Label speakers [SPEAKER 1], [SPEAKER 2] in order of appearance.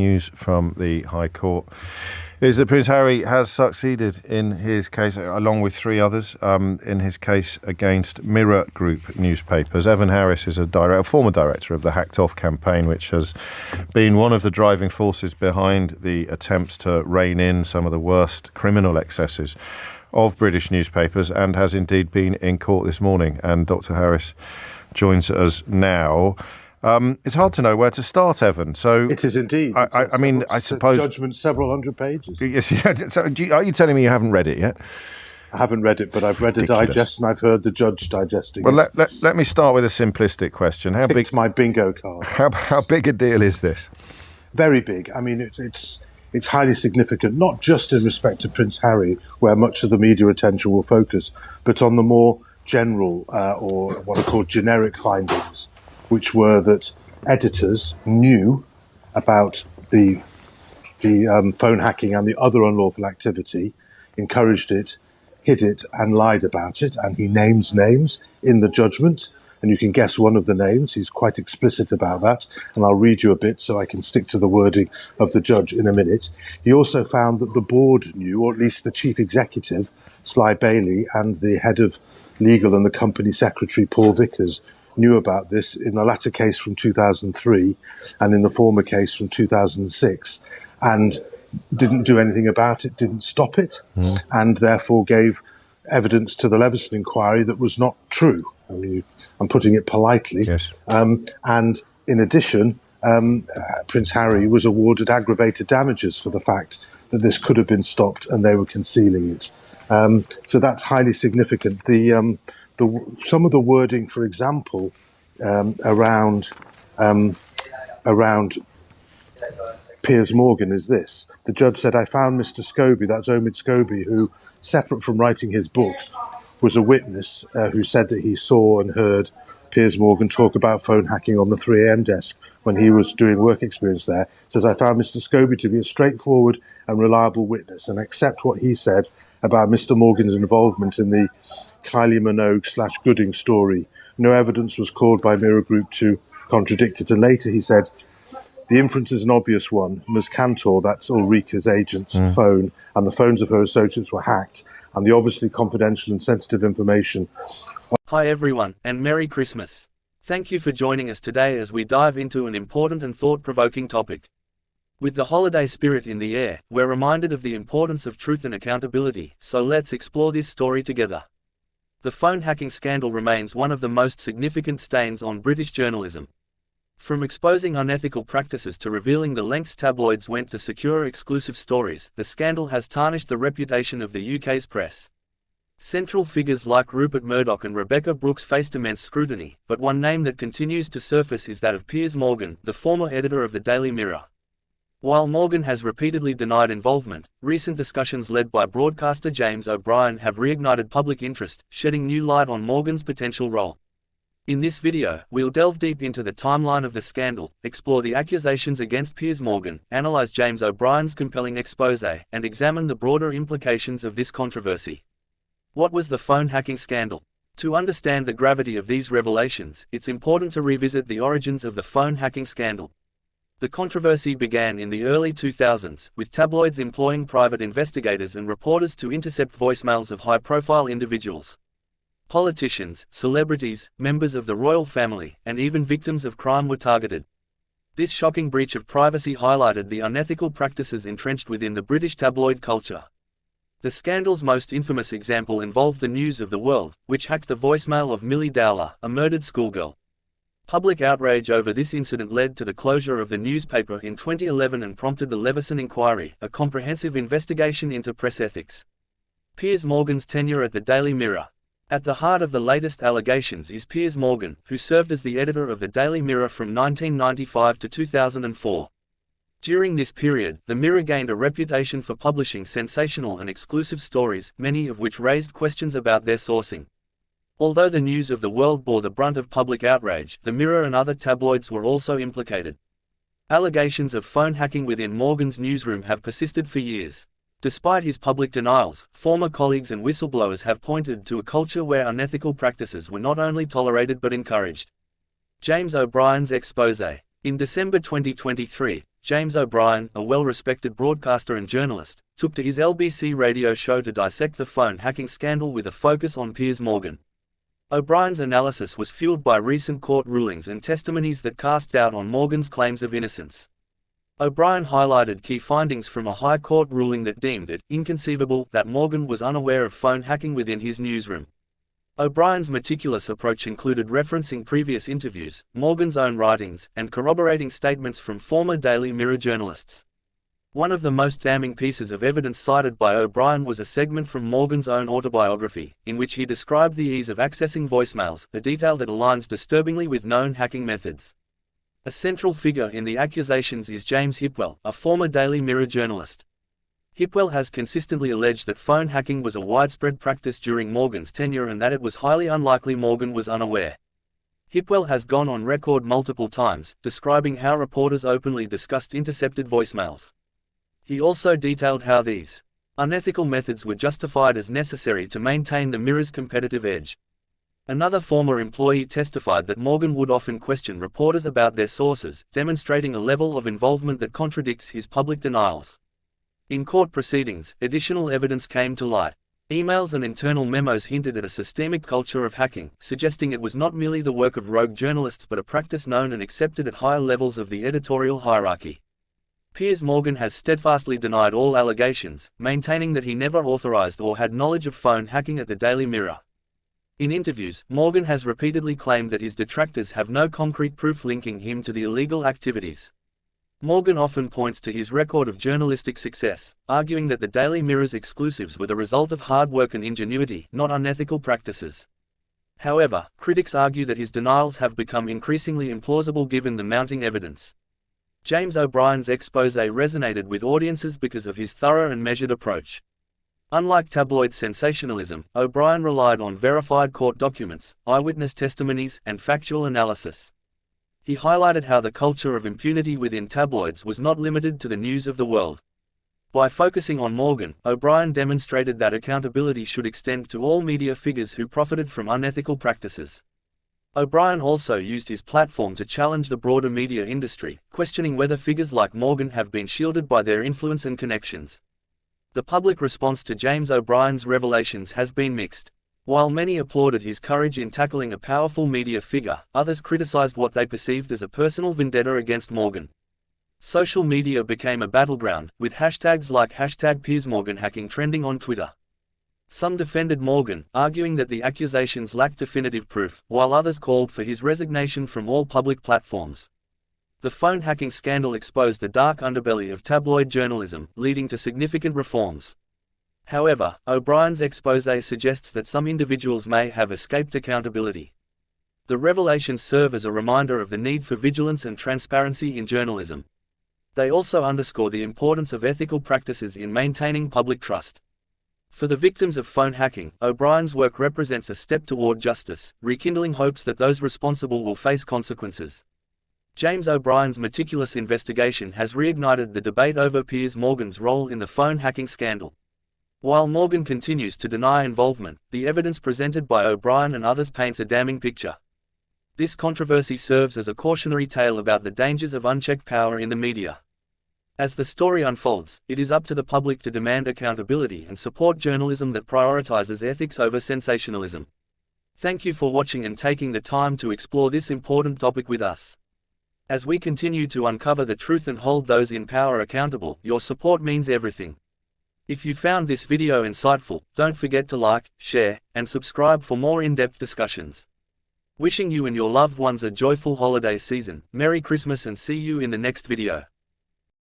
[SPEAKER 1] News from the High Court is that Prince Harry has succeeded in his case, along with three others, in his case against Mirror Group newspapers. Evan Harris is a former director of the Hacked Off campaign, which has been one of the driving forces behind the attempts to rein in some of the worst criminal excesses of British newspapers, and has indeed been in court this morning. And Dr. Harris joins us now. It's hard to know where to start, Evan. So
[SPEAKER 2] it is indeed.
[SPEAKER 1] I suppose
[SPEAKER 2] judgment several hundred pages.
[SPEAKER 1] Yes. So are you telling me you haven't read it yet?
[SPEAKER 2] I haven't read it, but I've read
[SPEAKER 1] Ridiculous.
[SPEAKER 2] a digest, and I've heard the judge digesting.
[SPEAKER 1] Well,
[SPEAKER 2] it.
[SPEAKER 1] let me start with a simplistic question. How big?
[SPEAKER 2] My bingo card.
[SPEAKER 1] How big a deal is this?
[SPEAKER 2] Very big. I mean, it's highly significant, not just in respect to Prince Harry, where much of the media attention will focus, but on the more general or what are called generic findings, which were that editors knew about the phone hacking and the other unlawful activity, encouraged it, hid it, and lied about it. And he names names in the judgment, and you can guess one of the names. He's quite explicit about that, and I'll read you a bit so I can stick to the wording of the judge in a minute. He also found that the board knew, or at least the chief executive, Sly Bailey, and the head of legal and the company secretary, Paul Vickers, knew about this in the latter case from 2003 and in the former case from 2006, and didn't do anything about it, didn't stop it, and therefore gave evidence to the Leveson inquiry that was not true. I mean, I'm putting it politely.
[SPEAKER 1] Yes.
[SPEAKER 2] And in addition, Prince Harry was awarded aggravated damages for the fact that this could have been stopped and they were concealing it. So that's highly significant. Some of the wording, for example, around Piers Morgan is this. The judge said, I found Mr. Scobie, that's Omid Scobie, who, separate from writing his book, was a witness who said that he saw and heard Piers Morgan talk about phone hacking on the 3am desk when he was doing work experience there. Says, I found Mr. Scobie to be a straightforward and reliable witness and accept what he said about Mr. Morgan's involvement in the Kylie Minogue/Gooding story. No evidence was called by Mirror Group to contradict it. And later he said, the inference is an obvious one. Ms. Cantor, that's Ulrika's agent's phone, and the phones of her associates were hacked, and the obviously confidential and sensitive information.
[SPEAKER 3] Hi everyone, and Merry Christmas. Thank you for joining us today as we dive into an important and thought-provoking topic. With the holiday spirit in the air, we're reminded of the importance of truth and accountability, so let's explore this story together. The phone hacking scandal remains one of the most significant stains on British journalism. From exposing unethical practices to revealing the lengths tabloids went to secure exclusive stories, the scandal has tarnished the reputation of the UK's press. Central figures like Rupert Murdoch and Rebecca Brooks faced immense scrutiny, but one name that continues to surface is that of Piers Morgan, the former editor of the Daily Mirror. While Morgan has repeatedly denied involvement, recent discussions led by broadcaster James O'Brien have reignited public interest, shedding new light on Morgan's potential role. In this video, we'll delve deep into the timeline of the scandal, explore the accusations against Piers Morgan, analyze James O'Brien's compelling exposé, and examine the broader implications of this controversy. What was the phone hacking scandal? To understand the gravity of these revelations, it's important to revisit the origins of the phone hacking scandal. The controversy began in the early 2000s, with tabloids employing private investigators and reporters to intercept voicemails of high-profile individuals. Politicians, celebrities, members of the royal family, and even victims of crime were targeted. This shocking breach of privacy highlighted the unethical practices entrenched within the British tabloid culture. The scandal's most infamous example involved the News of the World, which hacked the voicemail of Millie Dowler, a murdered schoolgirl. Public outrage over this incident led to the closure of the newspaper in 2011 and prompted the Leveson inquiry, a comprehensive investigation into press ethics. Piers Morgan's tenure at the Daily Mirror. At the heart of the latest allegations is Piers Morgan, who served as the editor of the Daily Mirror from 1995 to 2004. During this period, the Mirror gained a reputation for publishing sensational and exclusive stories, many of which raised questions about their sourcing. Although the News of the World bore the brunt of public outrage, the Mirror and other tabloids were also implicated. Allegations of phone hacking within Morgan's newsroom have persisted for years. Despite his public denials, former colleagues and whistleblowers have pointed to a culture where unethical practices were not only tolerated but encouraged. James O'Brien's exposé. In December 2023, James O'Brien, a well-respected broadcaster and journalist, took to his LBC radio show to dissect the phone hacking scandal with a focus on Piers Morgan. O'Brien's analysis was fueled by recent court rulings and testimonies that cast doubt on Morgan's claims of innocence. O'Brien highlighted key findings from a High Court ruling that deemed it inconceivable that Morgan was unaware of phone hacking within his newsroom. O'Brien's meticulous approach included referencing previous interviews, Morgan's own writings, and corroborating statements from former Daily Mirror journalists. One of the most damning pieces of evidence cited by O'Brien was a segment from Morgan's own autobiography, in which he described the ease of accessing voicemails, a detail that aligns disturbingly with known hacking methods. A central figure in the accusations is James Hipwell, a former Daily Mirror journalist. Hipwell has consistently alleged that phone hacking was a widespread practice during Morgan's tenure and that it was highly unlikely Morgan was unaware. Hipwell has gone on record multiple times, describing how reporters openly discussed intercepted voicemails. He also detailed how these unethical methods were justified as necessary to maintain the Mirror's competitive edge. Another former employee testified that Morgan would often question reporters about their sources, demonstrating a level of involvement that contradicts his public denials. In court proceedings, additional evidence came to light. Emails and internal memos hinted at a systemic culture of hacking, suggesting it was not merely the work of rogue journalists but a practice known and accepted at higher levels of the editorial hierarchy. Piers Morgan has steadfastly denied all allegations, maintaining that he never authorized or had knowledge of phone hacking at the Daily Mirror. In interviews, Morgan has repeatedly claimed that his detractors have no concrete proof linking him to the illegal activities. Morgan often points to his record of journalistic success, arguing that the Daily Mirror's exclusives were the result of hard work and ingenuity, not unethical practices. However, critics argue that his denials have become increasingly implausible given the mounting evidence. James O'Brien's exposé resonated with audiences because of his thorough and measured approach. Unlike tabloid sensationalism, O'Brien relied on verified court documents, eyewitness testimonies, and factual analysis. He highlighted how the culture of impunity within tabloids was not limited to the news of the world. By focusing on Morgan, O'Brien demonstrated that accountability should extend to all media figures who profited from unethical practices. O'Brien also used his platform to challenge the broader media industry, questioning whether figures like Morgan have been shielded by their influence and connections. The public response to James O'Brien's revelations has been mixed. While many applauded his courage in tackling a powerful media figure, others criticized what they perceived as a personal vendetta against Morgan. Social media became a battleground, with hashtags like #PiersMorganHacking trending on Twitter. Some defended Morgan, arguing that the accusations lacked definitive proof, while others called for his resignation from all public platforms. The phone hacking scandal exposed the dark underbelly of tabloid journalism, leading to significant reforms. However, O'Brien's exposé suggests that some individuals may have escaped accountability. The revelations serve as a reminder of the need for vigilance and transparency in journalism. They also underscore the importance of ethical practices in maintaining public trust. For the victims of phone hacking, O'Brien's work represents a step toward justice, rekindling hopes that those responsible will face consequences. James O'Brien's meticulous investigation has reignited the debate over Piers Morgan's role in the phone hacking scandal. While Morgan continues to deny involvement, the evidence presented by O'Brien and others paints a damning picture. This controversy serves as a cautionary tale about the dangers of unchecked power in the media. As the story unfolds, it is up to the public to demand accountability and support journalism that prioritizes ethics over sensationalism. Thank you for watching and taking the time to explore this important topic with us. As we continue to uncover the truth and hold those in power accountable, your support means everything. If you found this video insightful, don't forget to like, share, and subscribe for more in-depth discussions. Wishing you and your loved ones a joyful holiday season, Merry Christmas and see you in the next video.